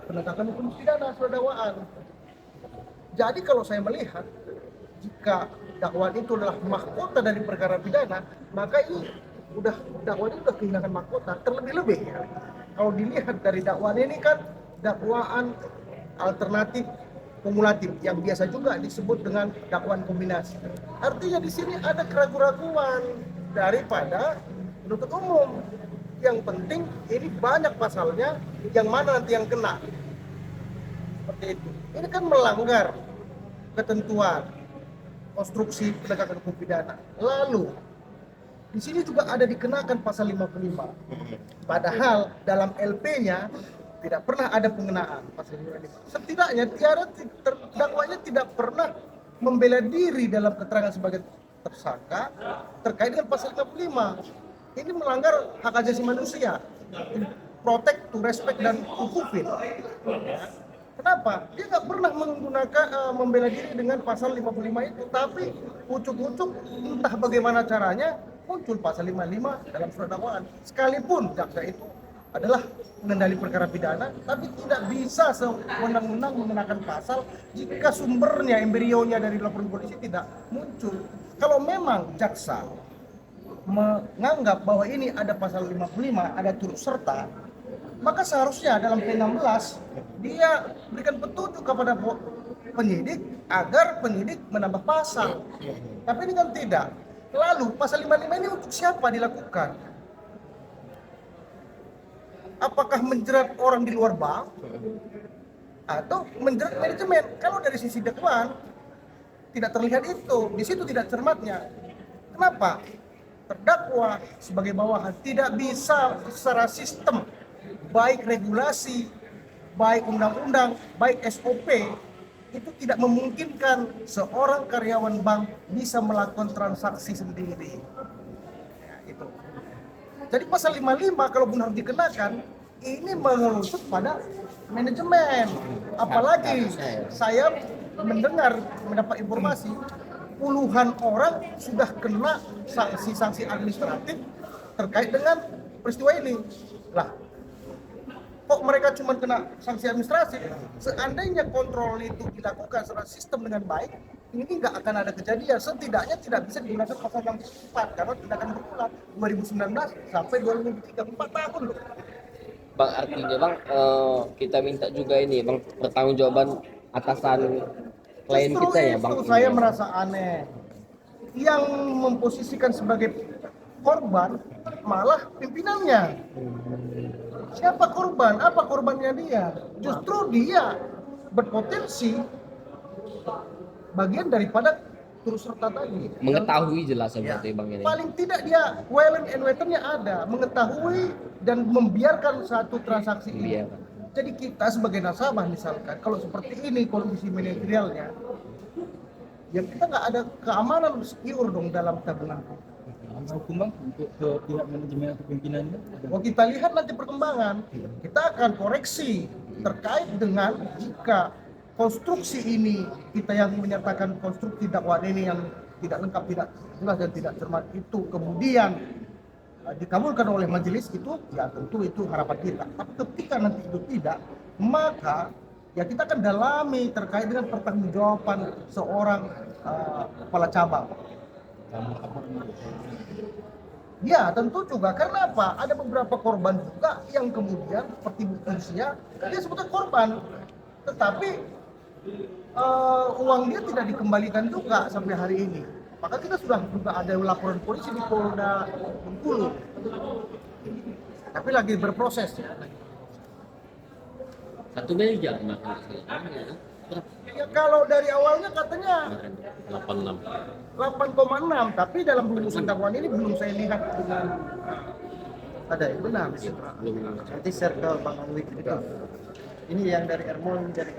penegakan hukum pidana surat dakwaan. Jadi kalau saya melihat, jika dakwaan itu adalah mahkota dari perkara pidana, maka ini dakwaan ini udah kehilangan mahkota. Terlebih-lebih ya, kalau dilihat dari dakwaan ini kan dakwaan alternatif kumulatif yang biasa juga disebut dengan dakwaan kombinasi. Artinya di sini ada keraguan-keraguan daripada penuntut umum. Yang penting ini banyak pasalnya, yang mana nanti yang kena. Seperti itu. Ini kan melanggar ketentuan konstruksi penegakan hukum pidana. Lalu di sini juga ada dikenakan pasal 55. Padahal dalam LP-nya tidak pernah ada pengenaan pasal 55. Setidaknya terdakwanya tidak pernah membela diri dalam keterangan sebagai tersangka terkait dengan pasal 55. Ini melanggar hak asasi manusia, protect to respect dan to fulfill. Kenapa? Dia nggak pernah menggunakan membela diri dengan pasal 55 itu, tapi ucuk-ucuk entah bagaimana caranya muncul pasal 55 dalam surat dakwaan. Sekalipun jaksa itu adalah pengendali perkara pidana, tapi tidak bisa sewenang-wenang menggunakan pasal jika sumbernya, embrionya dari laporan polisi tidak muncul. Kalau memang jaksa menganggap bahwa ini ada pasal 55, ada turut serta, maka seharusnya dalam P16 dia berikan petunjuk kepada penyidik agar penyidik menambah pasal. Tapi ini kan tidak. Lalu pasal 55 ini untuk siapa dilakukan? Apakah menjerat orang di luar bank atau menjerat manajemen? Kalau dari sisi dakwaan tidak terlihat itu, di situ tidak cermatnya. Kenapa? Terdakwa sebagai bawahan tidak bisa secara sistem, baik regulasi, baik undang-undang, baik SOP, itu tidak memungkinkan seorang karyawan bank bisa melakukan transaksi sendiri. Ya, itu. Jadi pasal 55 kalau benar dikenakan, ini mengerucut pada manajemen. Apalagi saya mendapat informasi puluhan orang sudah kena sanksi-sanksi administratif terkait dengan peristiwa ini. Lah, kok mereka cuma kena sanksi administratif? Seandainya kontrol itu dilakukan secara sistem dengan baik, ini nggak akan ada kejadian. Setidaknya tidak bisa digunakan pasal yang tepat karena tidak akan berulang 2019 sampai 2003, 4 tahun loh. Bang, artinya bang, kita minta juga ini bang pertanggungjawaban atasan klien kita ya bang. Itu saya merasa aneh. Yang memposisikan sebagai korban malah pimpinannya. Siapa korban? Apa korbannya dia? Justru dia berpotensi bagian daripada turut serta tadi. Mengetahui jelas berarti Ya, bang ini. paling tidak dia willing and waiting-nya ada, mengetahui dan membiarkan satu transaksi ini. Iya. Jadi kita sebagai nasabah misalkan, kalau seperti ini kondisi manajerialnya, ya kita nggak ada keamanan secure dong dalam tabungan. Hukum bang untuk ke pihak manajemen atau pimpinannya? Oh, kita lihat nanti perkembangan. Kita akan koreksi terkait dengan jika konstruksi ini kita yang menyatakan konstruksi dakwaan ini yang tidak lengkap, tidak jelas dan tidak cermat itu kemudian dikabulkan oleh majelis, itu ya tentu itu harapan kita. Tapi ketika nanti itu tidak, maka ya kita akan dalami terkait dengan pertanggungjawaban seorang kepala cabang. Ya tentu juga, karena apa? Ada beberapa korban juga yang kemudian seperti Bu Tunisia, dia sebutnya korban, tetapi uang dia tidak dikembalikan juga sampai hari ini. Maka kita sudah juga ada laporan polisi di Polda Bengkulu, tapi lagi berproses ya. 1 miliar bang. Ya kalau dari awalnya katanya 86. 8,6, tapi dalam rumusan dakwaan ini belum saya lihat dengan ada yang benar. Nanti share ke Bang Alwi itu. Ini yang dari Ermol, ini dari